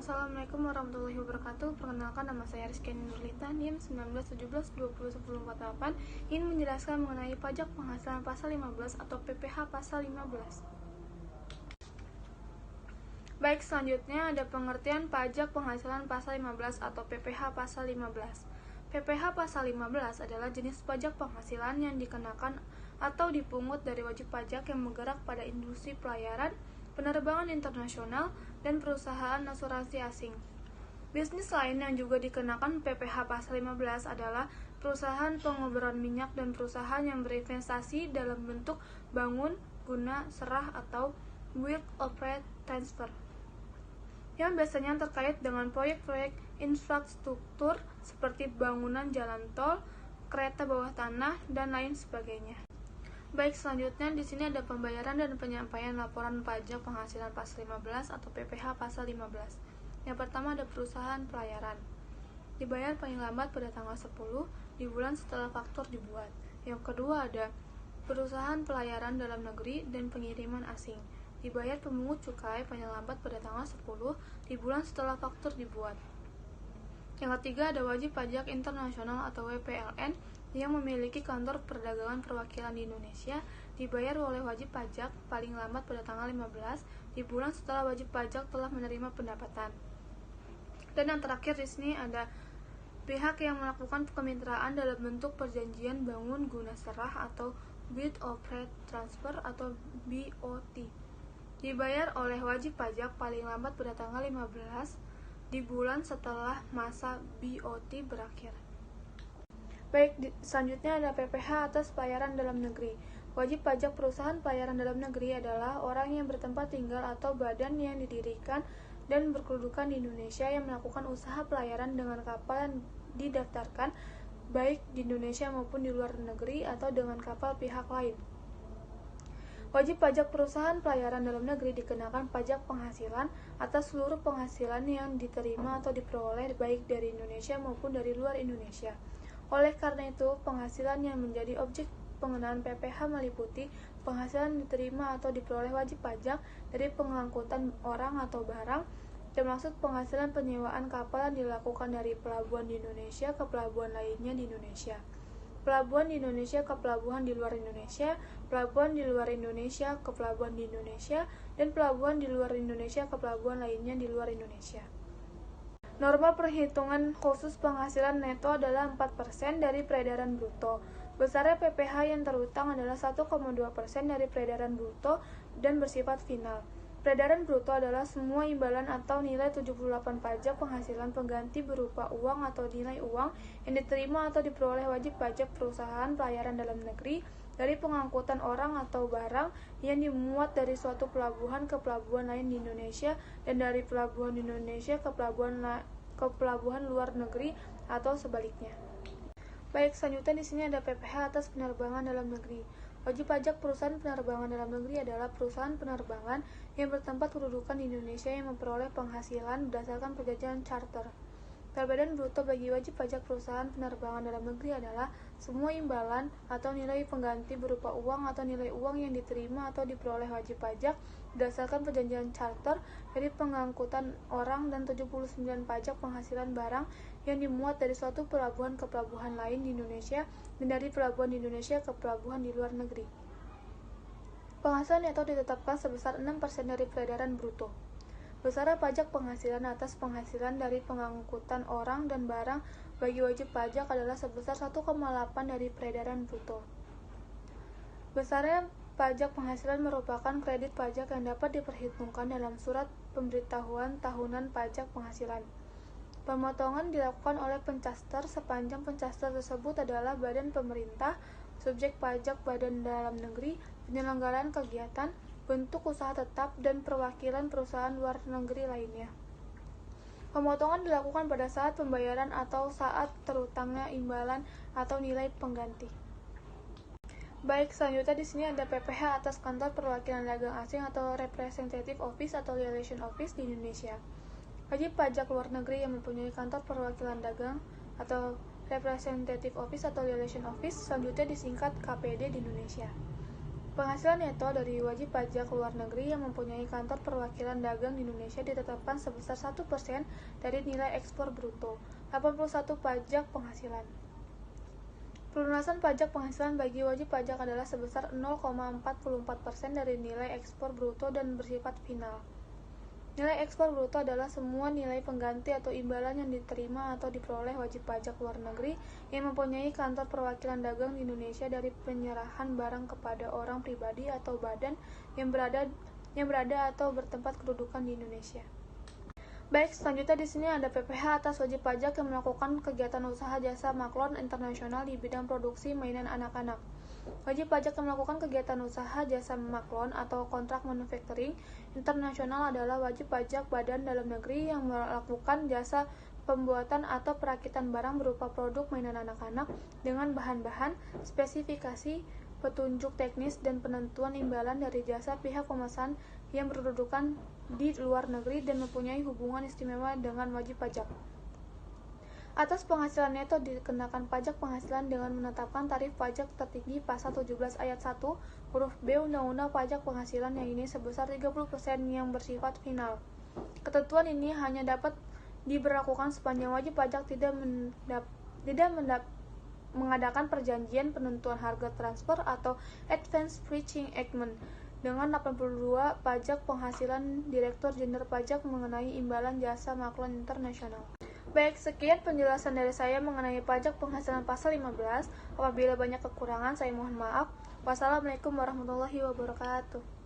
Assalamualaikum warahmatullahi wabarakatuh. Perkenalkan, nama saya Rizky Nurlita, NIM 1917201048, ingin menjelaskan mengenai pajak penghasilan pasal 15 atau PPh pasal 15. Baik, selanjutnya ada pengertian pajak penghasilan pasal 15 atau PPh pasal 15. PPh pasal 15 adalah jenis pajak penghasilan yang dikenakan atau dipungut dari wajib pajak yang bergerak pada industri pelayaran, penerbangan internasional, dan perusahaan asuransi asing. Bisnis lain yang juga dikenakan PPh pasal 15 adalah perusahaan pengoboran minyak dan perusahaan yang berinvestasi dalam bentuk bangun, guna, serah, atau build, operate, transfer, yang biasanya terkait dengan proyek-proyek infrastruktur seperti bangunan jalan tol, kereta bawah tanah, dan lain sebagainya. Baik, selanjutnya di sini ada pembayaran dan penyampaian laporan pajak penghasilan pasal 15 atau PPh pasal 15. Yang pertama ada perusahaan pelayaran. Dibayar paling lambat pada tanggal 10 di bulan setelah faktur dibuat. Yang kedua ada perusahaan pelayaran dalam negeri dan pengiriman asing. Dibayar pemungut cukai paling lambat pada tanggal 10 di bulan setelah faktur dibuat. Yang ketiga ada wajib pajak internasional atau WPLN yang memiliki kantor perdagangan perwakilan di Indonesia, dibayar oleh wajib pajak paling lambat pada tanggal 15 di bulan setelah wajib pajak telah menerima pendapatan. Dan yang terakhir di sini ada pihak yang melakukan kemitraan dalam bentuk perjanjian bangun guna serah atau build, operate, transfer atau BOT. Dibayar oleh wajib pajak paling lambat pada tanggal 15 di bulan setelah masa BOT berakhir. Baik, selanjutnya ada PPh atas pelayaran dalam negeri. Wajib pajak perusahaan pelayaran dalam negeri adalah orang yang bertempat tinggal atau badan yang didirikan dan berkedudukan di Indonesia yang melakukan usaha pelayaran dengan kapal yang didaftarkan baik di Indonesia maupun di luar negeri atau dengan kapal pihak lain. Wajib pajak perusahaan pelayaran dalam negeri dikenakan pajak penghasilan atas seluruh penghasilan yang diterima atau diperoleh baik dari Indonesia maupun dari luar Indonesia. Oleh karena itu, penghasilan yang menjadi objek pengenaan PPh meliputi penghasilan diterima atau diperoleh wajib pajak dari pengangkutan orang atau barang, termasuk penghasilan penyewaan kapal yang dilakukan dari pelabuhan di Indonesia ke pelabuhan lainnya di Indonesia, pelabuhan di Indonesia ke pelabuhan di luar Indonesia, pelabuhan di luar Indonesia ke pelabuhan di Indonesia, dan pelabuhan di luar Indonesia ke pelabuhan lainnya di luar Indonesia. Norma perhitungan khusus penghasilan neto adalah 4% dari peredaran bruto. Besarnya PPh yang terutang adalah 1,2% dari peredaran bruto dan bersifat final. Peredaran bruto adalah semua imbalan atau nilai 78 pajak penghasilan pengganti berupa uang atau nilai uang yang diterima atau diperoleh wajib pajak perusahaan pelayaran dalam negeri dari pengangkutan orang atau barang yang dimuat dari suatu pelabuhan ke pelabuhan lain di Indonesia dan dari pelabuhan di Indonesia ke pelabuhan luar negeri atau sebaliknya. Baik, selanjutnya di sini ada PPh atas penerbangan dalam negeri. Wajib pajak perusahaan penerbangan dalam negeri adalah perusahaan penerbangan yang bertempat kedudukan di Indonesia yang memperoleh penghasilan berdasarkan perjanjian charter. Perbedaan bruto bagi wajib pajak perusahaan penerbangan dalam negeri adalah semua imbalan atau nilai pengganti berupa uang atau nilai uang yang diterima atau diperoleh wajib pajak berdasarkan perjanjian charter dari pengangkutan orang dan 79 pajak penghasilan barang yang dimuat dari suatu pelabuhan ke pelabuhan lain di Indonesia dan dari pelabuhan di Indonesia ke pelabuhan di luar negeri. Penghasilan neto ditetapkan sebesar 6% dari peredaran bruto. Besarnya pajak penghasilan atas penghasilan dari pengangkutan orang dan barang bagi wajib pajak adalah sebesar 1,8 dari peredaran bruto. Besarnya pajak penghasilan merupakan kredit pajak yang dapat diperhitungkan dalam surat pemberitahuan tahunan pajak penghasilan. Pemotongan dilakukan oleh pencaster sepanjang pencaster tersebut adalah badan pemerintah, subjek pajak badan dalam negeri, penyelenggaraan kegiatan, bentuk usaha tetap, dan perwakilan perusahaan luar negeri lainnya. Pemotongan dilakukan pada saat pembayaran atau saat terutangnya imbalan atau nilai pengganti. Baik, selanjutnya di sini ada PPh atas kantor perwakilan dagang asing atau Representative Office atau Relation Office di Indonesia. Wajib pajak luar negeri yang mempunyai kantor perwakilan dagang atau Representative Office atau Relation Office, selanjutnya disingkat KPD di Indonesia. Penghasilan neto dari wajib pajak luar negeri yang mempunyai kantor perwakilan dagang di Indonesia ditetapkan sebesar 1% dari nilai ekspor bruto. 81. Pajak penghasilan. Pelunasan pajak penghasilan bagi wajib pajak adalah sebesar 0,44% dari nilai ekspor bruto dan bersifat final. Nilai ekspor bruto adalah semua nilai pengganti atau imbalan yang diterima atau diperoleh wajib pajak luar negeri yang mempunyai kantor perwakilan dagang di Indonesia dari penyerahan barang kepada orang pribadi atau badan yang berada atau bertempat kedudukan di Indonesia. Baik, selanjutnya di sini ada PPh atas wajib pajak yang melakukan kegiatan usaha jasa maklon internasional di bidang produksi mainan anak-anak. Wajib pajak yang melakukan kegiatan usaha jasa maklon atau kontrak manufacturing internasional adalah wajib pajak badan dalam negeri yang melakukan jasa pembuatan atau perakitan barang berupa produk mainan anak-anak dengan bahan-bahan, spesifikasi, petunjuk teknis, dan penentuan imbalan dari jasa pihak pemesan yang berkedudukan di luar negeri dan mempunyai hubungan istimewa dengan wajib pajak. Atas penghasilan neto dikenakan pajak penghasilan dengan menetapkan tarif pajak tertinggi pasal 17 ayat 1 huruf B Undang-Undang Pajak Penghasilan yang ini sebesar 30% yang bersifat final. Ketentuan ini hanya dapat diberlakukan sepanjang wajib pajak tidak mengadakan perjanjian penentuan harga transfer atau advance purchasing agreement dengan 82 pajak penghasilan Direktur Jenderal Pajak mengenai imbalan jasa maklon internasional. Baik, sekian penjelasan dari saya mengenai pajak penghasilan pasal 15. Apabila banyak kekurangan, saya mohon maaf. Wassalamualaikum warahmatullahi wabarakatuh.